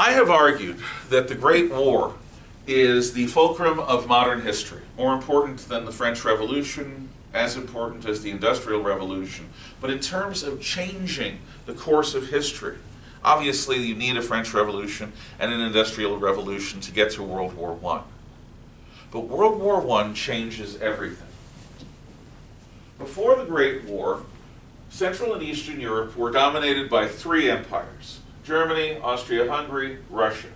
I have argued that the Great War is the fulcrum of modern history, more important than the French Revolution, as important as the Industrial Revolution. But in terms of changing the course of history, obviously you need a French Revolution and an Industrial Revolution to get to World War I. But World War I changes everything. Before the Great War, Central and Eastern Europe were dominated by three empires: Germany, Austria-Hungary, Russia.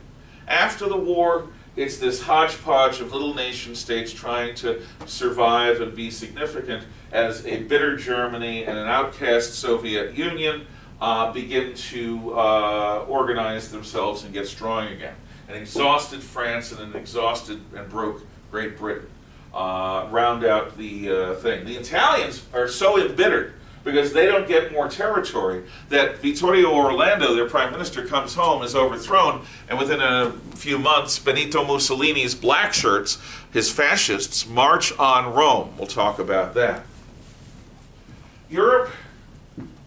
After the war, it's this hodgepodge of little nation-states trying to survive and be significant as a bitter Germany and an outcast Soviet Union begin to organize themselves and get strong again. An exhausted France and an exhausted and broke Great Britain round out the thing. The Italians are so embittered because they don't get more territory that Vittorio Orlando, their prime minister, comes home, is overthrown, and within a few months, Benito Mussolini's black shirts, his fascists, march on Rome. We'll talk about that. Europe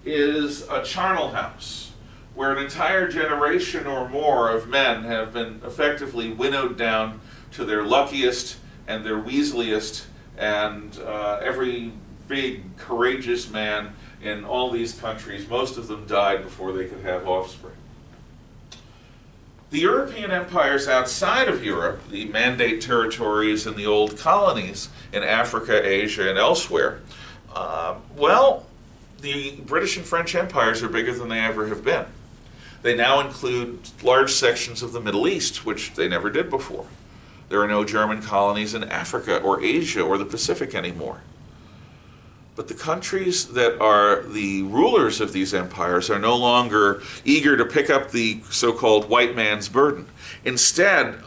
is a charnel house where an entire generation or more of men have been effectively winnowed down to their luckiest and their weaseliest, and every big, courageous man in all these countries, most of them died before they could have offspring. The European empires outside of Europe, the Mandate territories and the old colonies in Africa, Asia, and elsewhere, well, the British and French empires are bigger than they ever have been. They now include large sections of the Middle East, which they never did before. There are no German colonies in Africa or Asia or the Pacific anymore. But the countries that are the rulers of these empires are no longer eager to pick up the so-called white man's burden. Instead,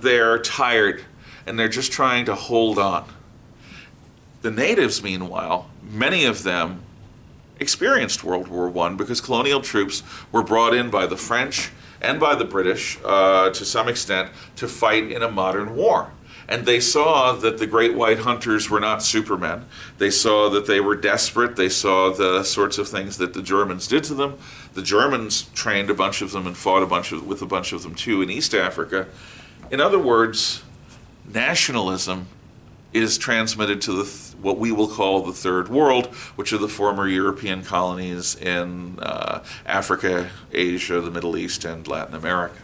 they're tired and they're just trying to hold on. The natives, meanwhile, many of them experienced World War I because colonial troops were brought in by the French and by the British, to some extent, to fight in a modern war. And they saw that the great white hunters were not supermen. They saw that they were desperate. They saw the sorts of things that the Germans did to them. The Germans trained a bunch of them and fought with a bunch of them too in East Africa. In other words, nationalism is transmitted to what we will call the Third World, which are the former European colonies in Africa, Asia, the Middle East, and Latin America.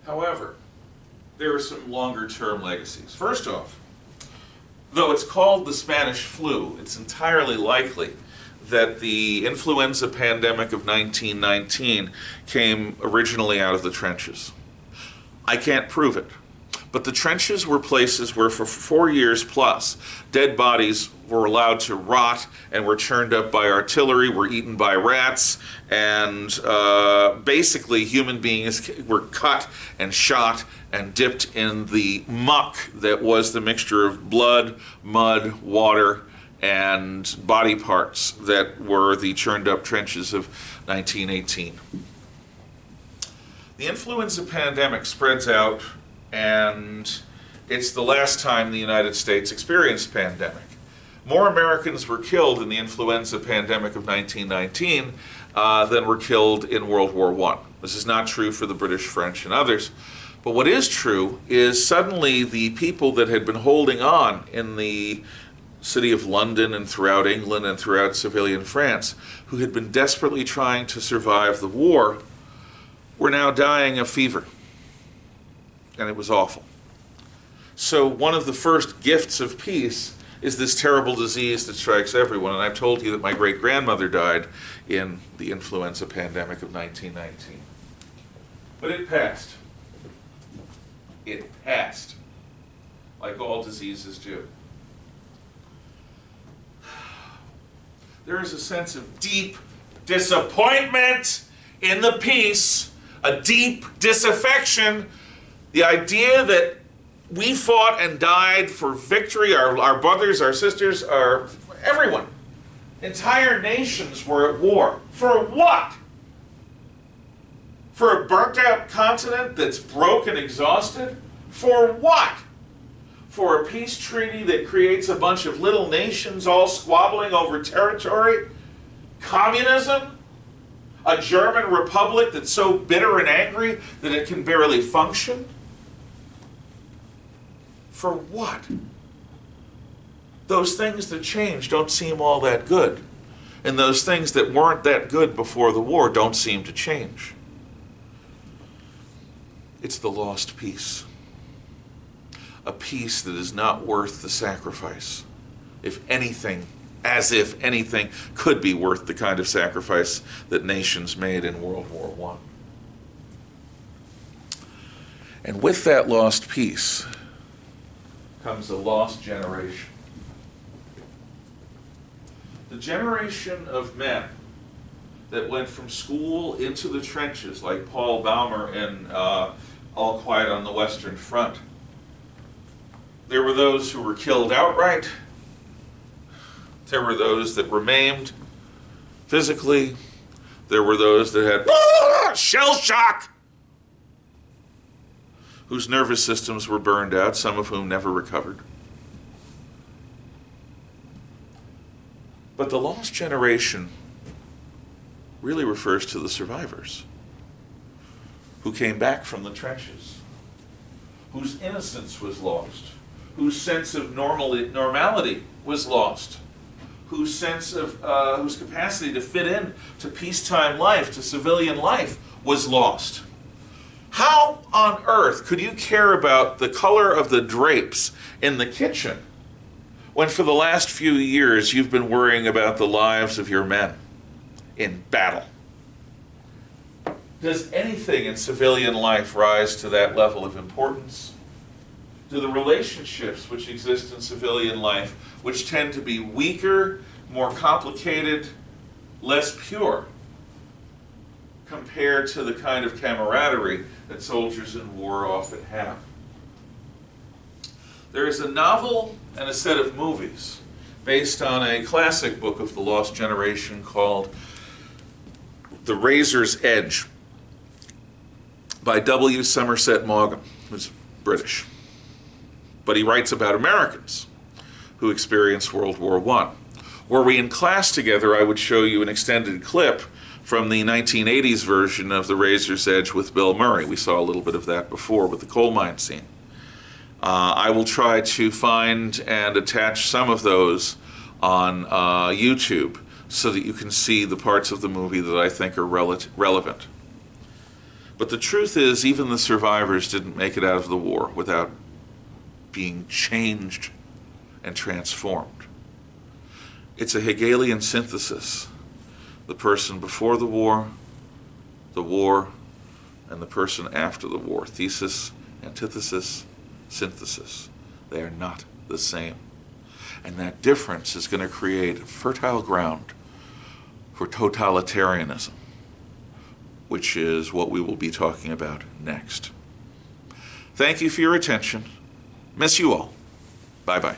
However, there are some longer-term legacies. First off, though it's called the Spanish flu, it's entirely likely that the influenza pandemic of 1919 came originally out of the trenches. I can't prove it, but the trenches were places where for 4 years plus, dead bodies were allowed to rot and were churned up by artillery, were eaten by rats, and basically human beings were cut and shot and dipped in the muck that was the mixture of blood, mud, water, and body parts that were the churned up trenches of 1918. The influenza pandemic spreads out, and it's the last time the United States experienced pandemic. More Americans were killed in the influenza pandemic of 1919 than were killed in World War I. This is not true for the British, French, and others. But what is true is suddenly the people that had been holding on in the city of London and throughout England and throughout civilian France, who had been desperately trying to survive the war, were now dying of fever. And it was awful. So one of the first gifts of peace is this terrible disease that strikes everyone. And I've told you that my great-grandmother died in the influenza pandemic of 1919. But it passed. It passed, like all diseases do. There is a sense of deep disappointment in the peace, a deep disaffection. The idea that we fought and died for victory, our brothers, our sisters, everyone. Entire nations were at war. For what? For a burnt-out continent that's broke and exhausted? For what? For a peace treaty that creates a bunch of little nations all squabbling over territory? Communism? A German republic that's so bitter and angry that it can barely function? For what? Those things that change don't seem all that good. And those things that weren't that good before the war don't seem to change. It's the lost peace. A peace that is not worth the sacrifice. If anything, as if anything could be worth the kind of sacrifice that nations made in World War I. And with that lost peace comes a lost generation. The generation of men that went from school into the trenches, like Paul Baumer in All Quiet on the Western Front. There were those who were killed outright. There were those that were maimed physically. There were those that had shell shock, whose nervous systems were burned out, some of whom never recovered. But the lost generation really refers to the survivors who came back from the trenches, whose innocence was lost, whose sense of normality was lost, whose sense of whose capacity to fit in to peacetime life, to civilian life, was lost. How on earth could you care about the color of the drapes in the kitchen when for the last few years you've been worrying about the lives of your men in battle? Does anything in civilian life rise to that level of importance? Do the relationships which exist in civilian life, which tend to be weaker, more complicated, less pure, compared to the kind of camaraderie that soldiers in war often have? There is a novel and a set of movies based on a classic book of the Lost Generation called The Razor's Edge by W. Somerset Maugham, who's British. But he writes about Americans who experienced World War I. Were we in class together, I would show you an extended clip from the 1980s version of The Razor's Edge with Bill Murray. We saw a little bit of that before with the coal mine scene. I will try to find and attach some of those on YouTube so that you can see the parts of the movie that I think are relevant. But the truth is, even the survivors didn't make it out of the war without being changed and transformed. It's a Hegelian synthesis. The person before the war, and the person after the war. Thesis, antithesis, synthesis. They are not the same. And that difference is going to create fertile ground for totalitarianism, which is what we will be talking about next. Thank you for your attention. Miss you all. Bye-bye.